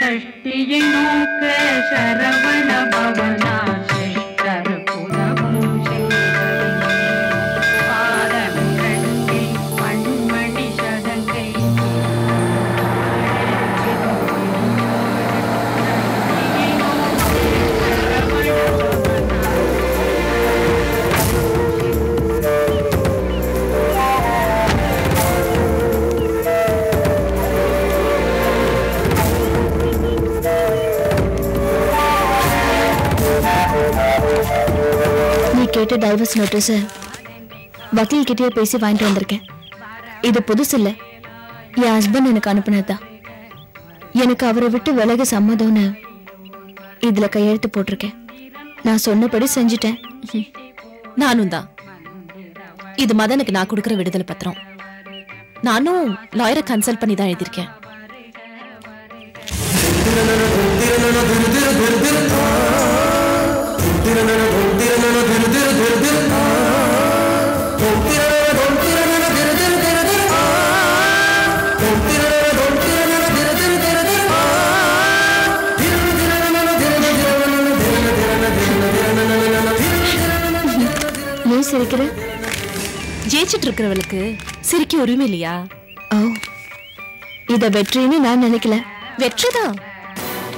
षष्टिயை நோக்க சரவண பவனா சிஷ்டர் புலவும் பாதமிரண்டில் மண்மணி சதங்கை கேட்ட divorce notice வக்கீல் கிட்டே பேசி வாங்கிட்டு வந்திருக்கேன். இது புதுசு இல்ல, என் ஹஸ்பண்ட் எனக்கு அனுப்புனதுதான். எனக்கு அவரை விட்டு விலக சம்மதம்னு இதுல கையெழுத்து போட்டிருக்கேன். நான் சொன்னபடி செஞ்சுட்டேன். நானும் தான். இது மதனுக்கு நான் கொடுக்கிற விடுதலை பத்திரம். நானும் லாயரை கன்சல்ட் பண்ணி தான் எழுதியிருக்கேன். ஏன் சிரிக்கிற? ஜெயிச்சிட்டு இருக்கிறவளுக்கு சிரிக்க உரிமை இல்லையா? ஓ, இத வெற்றின்னு நான் நினைக்கல. வெற்றிதான்.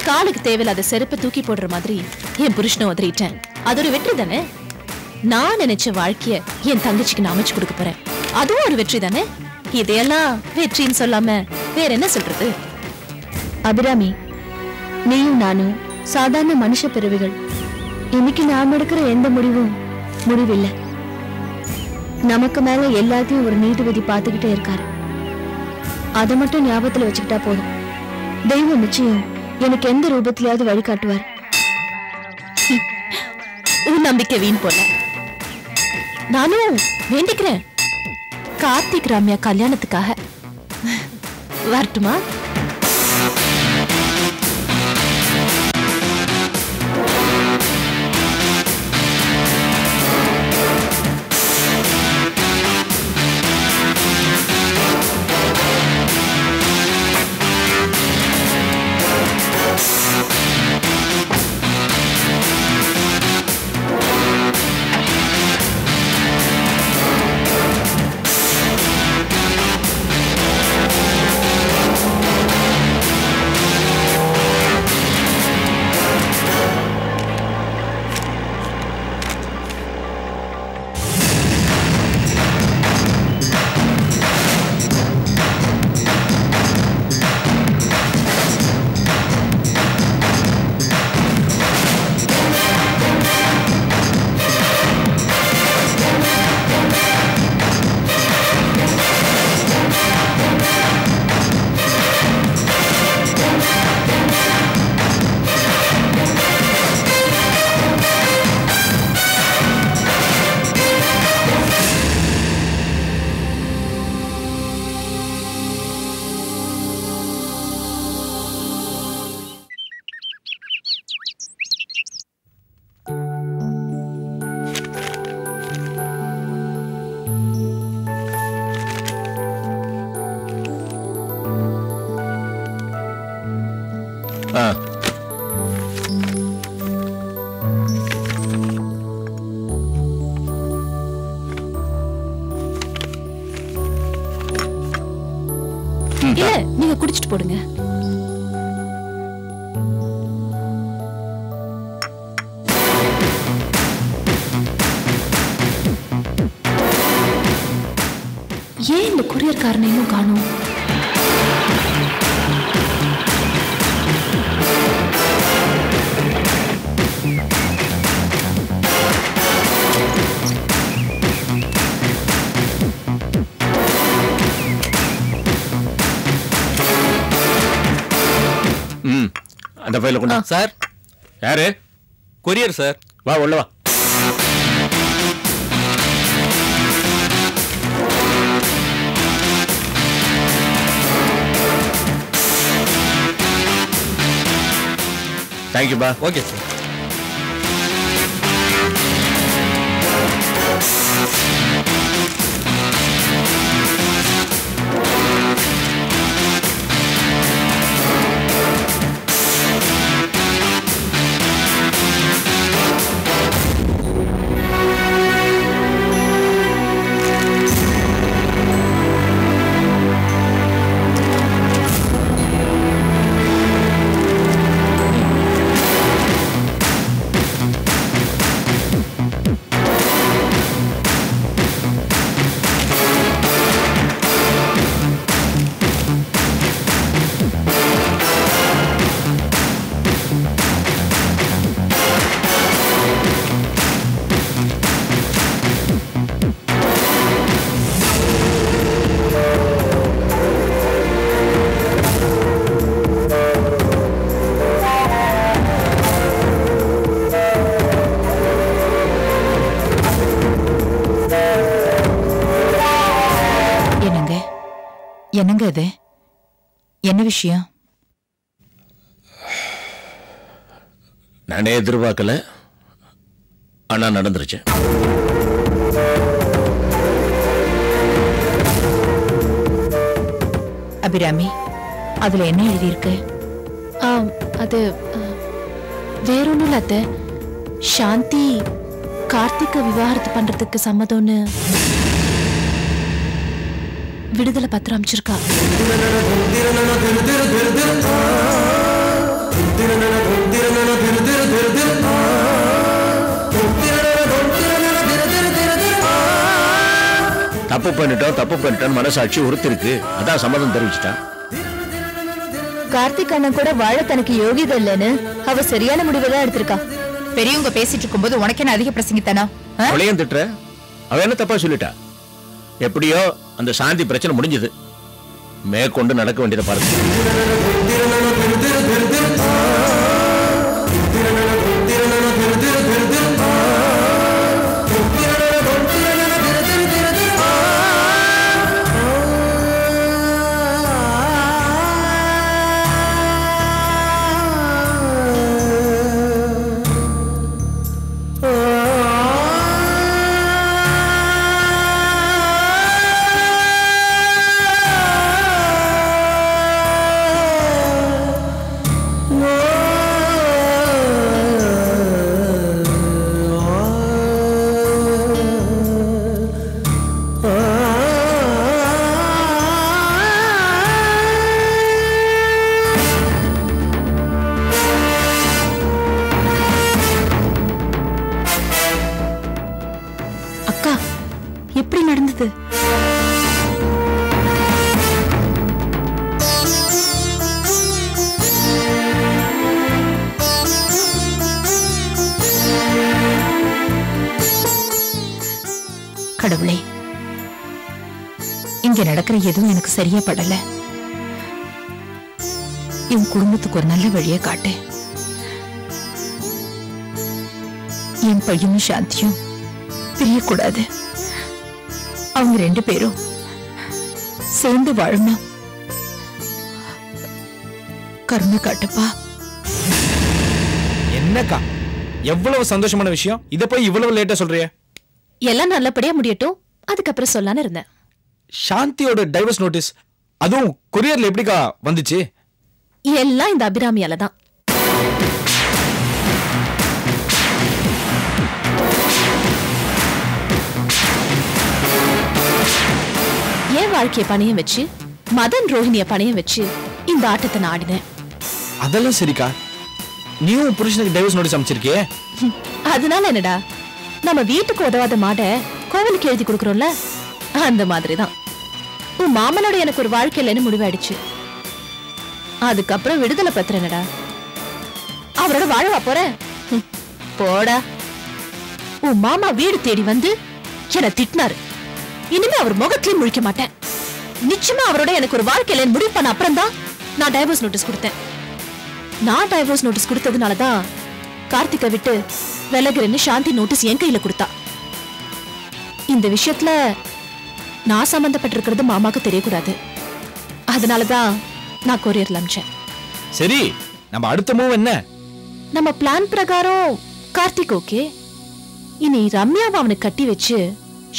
காலுக்கு தேவையில்லாத செருப்பை தூக்கி போடுற மாதிரி என் புருஷனை உதறிட்டேன். அது ஒரு வெற்றி தானே. நான் நினைச்ச வாழ்க்கைய என் தங்கச்சிக்கு நான் அமைச்சு கொடுக்க போறேன். அதுவும் ஒரு வெற்றி தானே. இதையெல்லாம் வெற்றின்னு சொல்லாம வேற என்ன சொல்றது? அபிராமி, நீயும் நானும் சாதாரண மனுஷ பிறவிகள். இன்னைக்கு நாம் எடுக்கிற எந்த முடிவும் முடிவில்லை. நமக்கு மேல எல்லாத்தையும் ஒரு நீதிபதி பார்த்துக்கிட்டே இருக்காரு. அதை மட்டும் ஞாபகத்துல வச்சுக்கிட்டா போதும். தெய்வம் நிச்சயம் எனக்கு எந்த ரூபத்திலேயாவது வழிகாட்டுவார். உன் நம்பிக்கை வீண் போல. நானும் வேண்டிக்கிறேன். கார்த்திக் ராமியா கல்யாணத்துக்காக. வரட்டுமா? இல்ல, நீங்க குடிச்சிட்டு போடுங்க. ஏன் இந்த கொரியர்காரனையும் காணோம்? அந்த ஃபைல கொண்டு சார். யாரு? Courier sir. வா உள்ள வா. தேங்க்யூ பா. Okay sir. என்னங்க இது? என்ன விஷயம்? நானே எதிர்பார்க்கல, ஆனா நடந்துருச்சு. அபிராமி, அதுல என்ன எழுதியிருக்கு? அது வேறொன்னும் இல்ல அத்தை. சாந்தி கார்த்திக்க விவாகரத்து பண்றதுக்கு சம்மதம்னு விடுதலை பத்திரம் அமைச்சிருக்கா. தப்பு பண்ணிட்டோம் மனசாட்சி உறுத்திருக்கு, அதான் சம்மதம் தெரிவிச்சிட்டான். கார்த்திக் அண்ணன் கூட வாழ தனக்கு யோகிதை இல்லைன்னு அவ சரியான முடிவை தான் எடுத்திருக்கா. பெரியவங்க பேசிட்டு இருக்கும்போது உனக்கு என்ன அதிக பிரசங்கித்தானா? அவளையும் திட்டுற? அவ என்ன தப்பா சொல்லிட்டா? எப்படியோ அந்த சாந்தி பிரச்சனை முடிஞ்சது, மேற்கொண்டு நடக்க வேண்டியதை பாருங்க. எப்படி நடந்தது? கடவுளே, இங்க நடக்கிற எதுவும் எனக்கு சரியா படல. என் குடும்பத்துக்கு ஒரு நல்ல வழியை காட்டு. என் பையனும் சாந்தியும் பிரியக்கூடாது. அவங்க 2 பேரும் சேர்ந்து வாழணும். கருணை காட்டுப்பா. என்னக்கா எவ்வளவு சந்தோஷமான விஷயம், இத போய் இவ்வளவு லேட்டா சொல்றியே? எல்லாம் நல்லபடியா முடியட்டும், அதுக்கப்புறம் சொல்லான்னு இருந்தேன். சாந்தியோட டைவர்ஸ் நோட்டீஸ் அதுவும் கொரியர்ல எப்படிக்கா வந்துச்சு? எல்லாம் இந்த அபிராமியால தான். என் வாழ்க்கைய பணையம் வச்சு மதன் ரோஹிணிய பணையம் வச்சு இந்த ஆட்டத்தை நான் ஆடினேன். அதெல்லாம் சரிக்கா, நீயும் புருஷனுக்கு டைவர்ஸ் நோட்டீஸ் அமைச்சிருக்கியே, அதனால என்னடா, நம்ம வீட்டுக்கு உதவாத மாட கோவிலுக்கு எழுதி கொடுக்கறோம்ல, அந்த மாதிரிதான் உன் மாமனோட எனக்கு ஒரு வாழ்க்கை இல்லைன்னு முடிவாயிடுச்சு. அதுக்கப்புறம் விடுதலை பத்திரம் என்னடா, அவரோட வாழவா போற? போடா. உன் மாமா வீடு தேடி வந்து என்ன திட்டினாரு. இனிமே அவர் முகத்திலே முழிக்க மாட்டேன். நிச்சயமா அவரோட எனக்கு ஒரு வாழ்க்கை இல்லைன்னு முடிவு பண்ண அப்புறம் தான் நான் டைவர்ஸ் நோட்டீஸ் கொடுத்தேன். நான் டைவர்ஸ் நோட்டீஸ் கொடுத்ததுனாலதான் கார்த்திகை விட்டு விலகுறேன்னு சாந்தி நோட்டீஸ் என் கையில கொடுத்தா. இந்த விஷயத்துல நான் சம்பந்தப்பட்டிருக்கிறது மாமாக்கு தெரியக்கூடாது. அதனாலதான் நான் கொரியர்ல அனுப்பிச்சேன். சரி, நம்ம அடுத்த மூவ் என்ன? நம்ம பிளான் பிரகாரம் கார்த்திக் ஓகே. இனி ரம்யாவை அவனுக்கு கட்டி வச்சு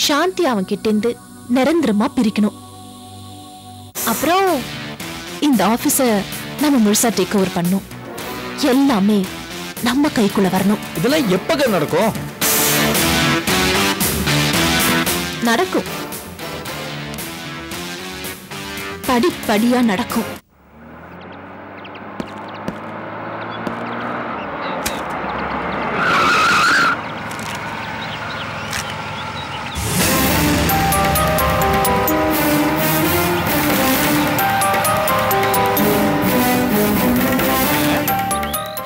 சாந்தி அவன் கிட்டேந்து நிரந்தரமா பிரிக்கணும். அப்புறம் இந்த ஆபீஸ நம்ம முழுசா டேக் ஓவர் பண்ணும். எல்லாமே நம்ம கைக்குள்ள வரணும். இதெல்லாம் எப்ப நடக்கும்? நடக்கும், படிப்படியா நடக்கும்.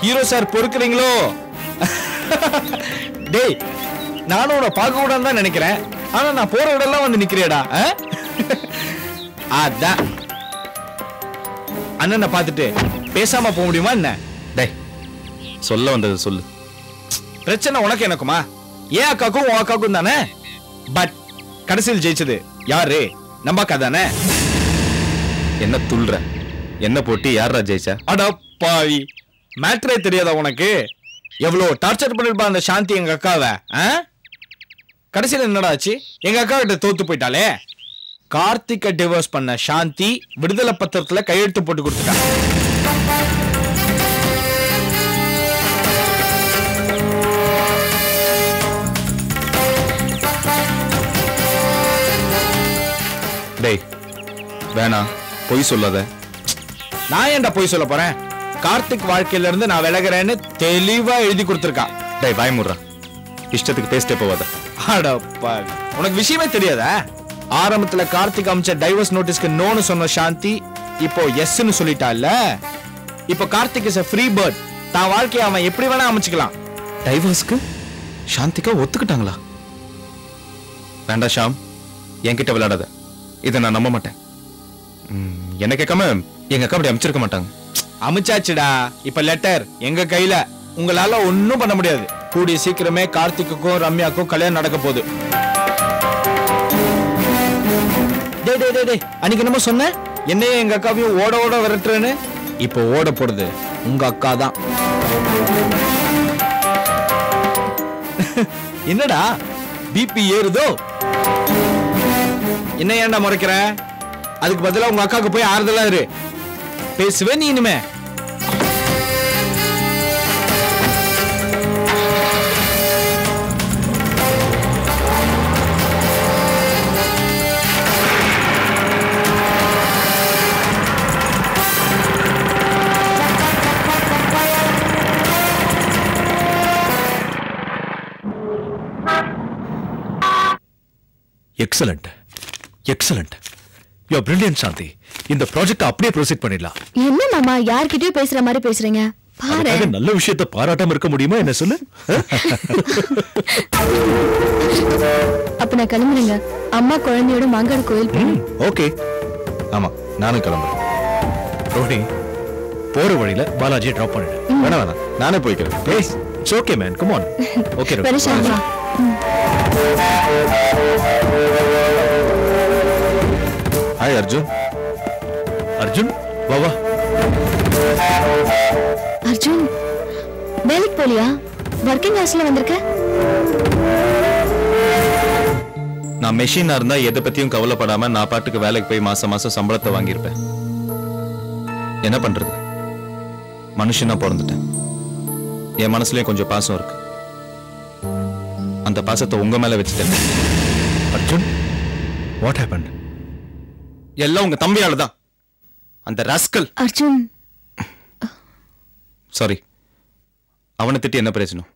ஹீரோ சார் பொறுக்குறீங்களோ? டேய், நானும் உன்னை பார்க்க கூடாதுன்னு தான் நினைக்கிறேன். ஆனா நான் போற விடலாம் வந்து நிக்கிறியடா. அதான் அண்ணனை பார்த்துட்டு பேசாம போக முடியுமா என்ன? டேய், சொல்ல வந்தது சொல்லு. பிரச்சனை உனக்கு எனக்குமா? ஏன் அக்காக்கும் உன் அக்காக்கும் தானே. பட் கடைசியில் ஜெயிச்சது யாரு? நம்ம அக்கா தானே. என்ன துள்ற? என்ன போட்டி யாரா ஜெயிச்சா? அட பாவி, மேட்ரே தெரியாதா உனக்கு? எவ்வளவு டார்ச்சர் பண்ணிருப்பா அந்த சாந்தி எங்க அக்காவை. கடைசியில் என்னடா ஆச்சு? எங்க அக்கா கிட்ட தோத்து போயிட்டாலே. கார்த்திகை டிவோர்ஸ் பண்ண சாந்தி விடுதலை பத்திரத்துல கையெழுத்து போட்டு கொடுத்துட்டா. டேய் வேணா, பொய் சொல்லாத. நான் ஏன்டா பொய் சொல்ல போறேன்? கார்த்திக் வாழ்க்கையில இருந்து நான் விலகிறேன்னு தெளிவா எழுதி கொடுத்துருக்கான். டேய் பயமுறா, இஷ்டத்துக்கு பேசிட்டே போவாத. அடப்பா, உனக்கு விஷயமே தெரியாதா? ஆரம்பத்துல கார்த்திக் அமைச்ச டைவர்ஸ் நோட்டீஸ்க்கு நோன்னு சொன்ன சாந்தி இப்போ எஸ்ன்னு சொல்லிட்டால. இப்போ Karthik is a free bird. தான் வாழ்க்கையை அவன் எப்படி வேணா அமைச்சுக்கலாம். டைவர்ஸ்க்கு சாந்திக்கா ஒத்துக்கிட்டாங்களா? வேண்டாம் ஷாம், என்கிட்ட விளையாடாத. இதை நான் நம்ப மாட்டேன். என்ன கேட்காம எங்க அக்கா அப்படி அமைச்சிருக்க மாட்டாங்க. அமைச்சாச்சுடா. இப்ப லெட்டர் எங்க கையில. உங்களால ஒன்னும் பண்ண முடியாது. கூடிய சீக்கிரமே கார்த்திக்குக்கும் ரம்யாக்கும் கல்யாணம் நடக்க போகுது. அன்னைக்கு என்னமோ சொன்ன, என்னையே எங்க அக்காவையும் ஓட ஓட விரட்டுறேன்னு. இப்போ ஓட போடுது உங்க அக்கா தான். என்னடா பிபி ஏறுதோ? என்ன ஏன்டா முறைக்கிற? அதுக்கு பதிலா உங்க அக்காவுக்கு போய் ஆறுதலா இரு. பேசுவே நீ இனிமே. Excellent excellent, you are brilliant Shanthi. இந்த ப்ராஜெக்ட் அப்படியே ப்ரோசீட் பண்ணிடலாம். என்ன மாமா யார்கிட்டயும் பேசுற மாதிரி பேசுறீங்க? பாரு, நல்ல விஷயத்தை பாராட்டாம இருக்க முடியுமா? என்ன சொல்லு. அப்ப நான் கிளம்புறேங்க. அம்மா குழந்தையோட மாங்காடு கோயில் போகணும். ஓகே. ஆமா, நானும் கிளம்புறேன். ரோஹிணி, போற வழியில பாலாஜியை டிராப் பண்ணிடு. வேணாம் வேணாம், நானே போய்க்கிறேன். Please, it's okay man, come on. Okay very Shanti. Hi Arjun. Arjun வா வா. அர்ஜுன், வேலைக்கு போலியா? ஒர்க்கிங் ஹவர்ஸ்ல வந்திருக்க? நான் மெஷினா இருந்தா எதை பத்தியும் கவலைப்படாம நான் பாட்டுக்கு வேலைக்கு போய் மாசம் மாசம் சம்பளத்தை வாங்கியிருப்பேன். என்ன பண்றது, மனுஷனா பிறந்துட்டேன். என் மனசுலயும் கொஞ்சம் பாசம் இருக்கு. அந்த பாசத்தை உங்க மேல வச்சுட்டேன். Arjun, what happened? எல்லாம் உங்க தம்பியால தான். அந்த ராஸ்கல். அர்ஜுன், சாரி, அவனை திட்டி என்ன பிரயோஜனம்?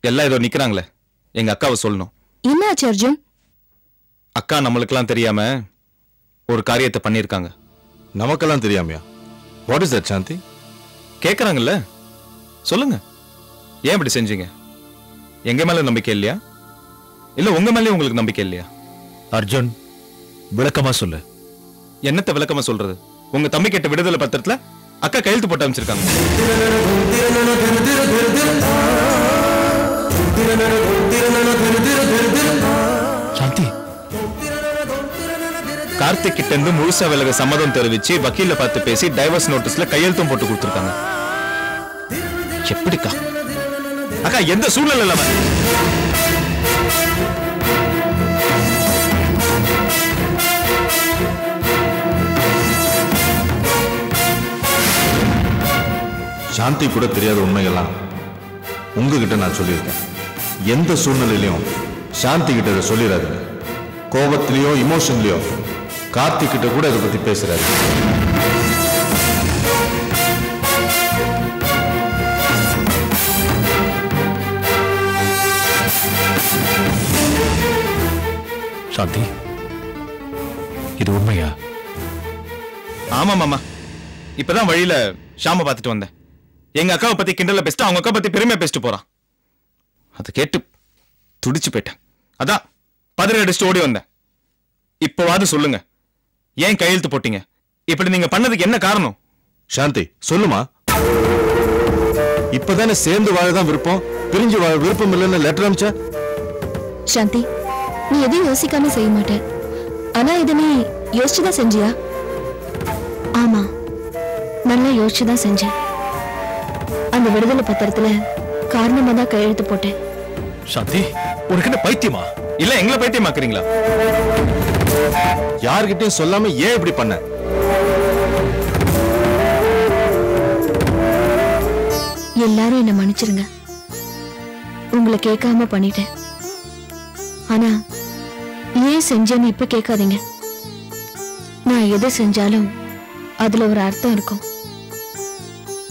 எல்லாம் ஏதோ நிக்கிறாங்களே, எங்க அக்காவை சொல்லணும். என்ன ஆச்சு அர்ஜுன்? அக்கா நம்மளுக்கெல்லாம் தெரியாம ஒரு காரியத்தை பண்ணிருக்காங்க. நமக்கெல்லாம் தெரியாமையா? வாட் இஸ் தட் சாந்தி? கேக்குறாங்கல்ல, சொல்லுங்க. ஏன் இப்படி செஞ்சீங்க? எங்க மேல நம்பிக்கை இல்லையா? இல்ல உங்க மேலே உங்களுக்கு நம்பிக்கை இல்லையா? அர்ஜுன், விளக்கமா சொல்லு. என்னத்தை விளக்கமா சொல்றது? உங்க தம்பி கேட்ட விடுதலை பத்திரத்துல அக்கா கையெழுத்து போட்டு அமைச்சிருக்காங்க. சாந்தி, கார்த்திக் கிட்ட இருந்து முழுசா விலக சம்மதம் தெரிவிச்சு வக்கீல பார்த்து பேசி டைவர்ஸ் நோட்டீஸ்ல கையெழுத்தும் போட்டு கொடுத்திருக்காங்க. எப்படிக்கா? அக்கா எந்த சூழ்நிலை இல்லாம சாந்தி கூட தெரியாத உண்மைகள்லாம் உங்ககிட்ட நான் சொல்லியிருக்கேன். எந்த சூழ்நிலையிலையும் சாந்தி கிட்ட இதை சொல்லிடாதீங்க. கோபத்திலையோ இமோஷன்லயோ கார்த்திக் கிட்ட கூட இதை பத்தி பேசுறாரு. சாந்தி, இது உண்மையா? ஆமா மாமா, இப்பதான் வழியில ஷாம பார்த்துட்டு வந்தேன். எங்க அக்காவை பத்தி கிண்டல பேசிட்டு அவங்க அக்கா பத்தி பெருமையா பேசிட்டு போறான். அதை கேட்டு துடிச்சு போயிட்டேன். அதான் பதறி அடிச்சுட்டு ஓடி வந்தேன். இப்பவாது சொல்லுங்க, ஏன் கையெழுத்து போட்டீங்க? இப்படி நீங்க பண்ணதுக்கு என்ன காரணம்? சாந்தி சொல்லுமா. இப்பதானே சேர்ந்து வாழதான் விருப்பம், பிரிஞ்சு வாழ விருப்பம் இல்லைன்னு லெட்டர் அனுப்பிச்சா? சாந்தி, நீ எதையும் யோசிக்காம செய்ய மாட்டேன். ஆனா இதை நீ யோசிச்சுதான் செஞ்சியா? ஆமா, நல்லா யோசிச்சுதான் செஞ்சேன். அந்த விடுதலை பத்திரத்துல காரணமா தான் கையெழுத்து போட்டேன். சாந்தி, உனக்கு என்ன பைத்தியமா? இல்ல எங்களை பைத்தியமாக்குறீங்களா? யார்கிட்டயும் சொல்லாம ஏன் இப்படி பண்ண? எல்லாரும் என்ன மன்னிச்சிருங்க. உங்களை கேட்காம பண்ணிட்டேன். ஆனா ஏன் செஞ்சேன்னு இப்ப கேட்காதீங்க. நான் எதை செஞ்சாலும் அதுல ஒரு அர்த்தம் இருக்கும்.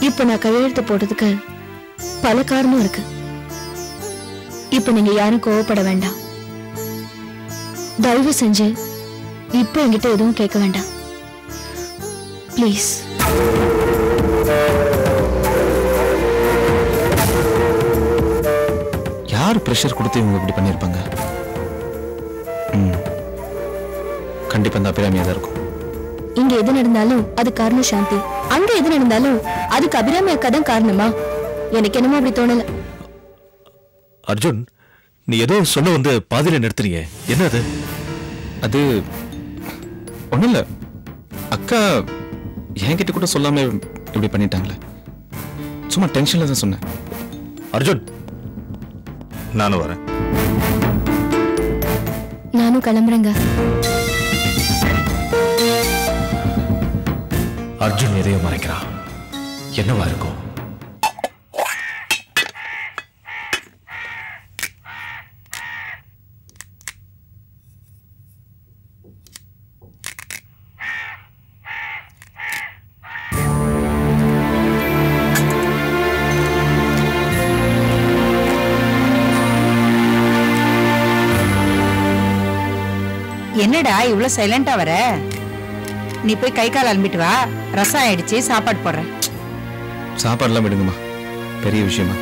இப்ப நான் கையெழுத்து போட்டதுக்கு பல காரணம் இருக்கு. இப்ப நீங்க யாரும் கோவப்பட வேண்டாம். தயவு செஞ்சு இப்ப என்கிட்ட எதுவும் கேட்க வேண்டாம் பிளீஸ். யார் பிரஷர் கொடுத்து இவங்க இப்படி பண்ணிருப்பாங்க? கண்டிப்பா இந்த அபிராமியா தான் இருக்கும். இங்க எது நடந்தாலும் அது காரணம் சாந்தி. அங்க எது நடந்தாலும் அதுக்கு அபிராமி அக்கா தான் காரணமா? எனக்கு என்னமோ அப்படி தோணல. அர்ஜுன், நீ ஏதோ சொல்ல வந்து பாதியில நிறுத்துறீங்க, என்ன அது? அது ஒண்ணும் இல்ல, அக்கா என்கிட்ட கூட சொல்லாம இப்படி பண்ணிட்டாங்களே, சும்மா டென்ஷன்ல தான் சொன்னேன். அர்ஜுன், நானும் வரேன். நானும் கிளம்புறேங்க. அர்ஜுன் எதையோ மறைக்கிறான். என்னவா இருக்கும்? என்னடா இவ்வளவு சைலண்டா வர? நீ போய் கை கால் அலம்பிட்டு வா, ரசம் ஆயிடுச்சு, சாப்பாடு போடுறேன். சாப்பாடுலாம் விடுங்கம்மா, பெரிய விஷயமா?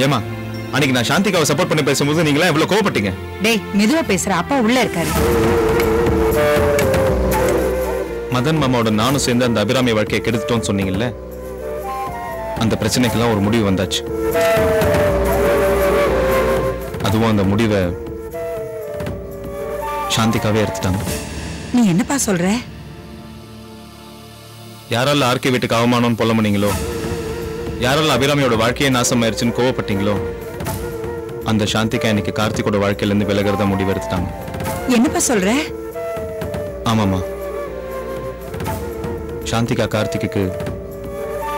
ஏமா, அன்னைக்கு நான் சாந்திகாவை சப்போர்ட் பண்ணி பேசும்போது நீங்களா எவ்வளவு கோவப்பட்டீங்க? டேய் மெதுவா பேசுற, அப்பா உள்ள இருக்காரு. மதன் மாமாவோட நானும் சேர்ந்து அந்த அபிராமி வாழ்க்கையை கெடுத்துட்டோம்னு சொன்னீங்கல்ல, அந்த பிரச்சனைக்கெல்லாம் ஒரு முடிவு வந்தாச்சு. அதுவும் அந்த முடிவை சாந்திகாவே எடுத்துட்டாங்க. நீ என்னப்பா சொல்ற? யாரால ஆர்கே வீட்டுக்கு அவமானம்னு சொல்ல முடியுங்களோ, யாரால அபிராமியோட வாழ்க்கையை நாசம் ஆயிடுச்சுன்னு கோவப்பட்டீங்களோ, அந்த சாந்திகா இன்னைக்கு கார்த்திகோட வாழ்க்கையில இருந்து விலகிறதா முடிவு எடுத்துட்டாங்க. என்னப்பா சொல்ற? ஆமாமா, சாந்திகா கார்த்திக்கு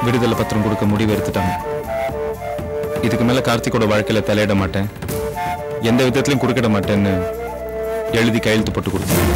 விடுதலை பத்திரம் கொடுக்க முடிவு எடுத்துட்டாங்க. இதுக்கு மேல கார்த்திகோட வாழ்க்கையில தலையிட மாட்டேன், எந்த விதத்திலையும் குறுக்கிட மாட்டேன்னு எழுதி கையெழுத்து போட்டு கொடுத்தேன்.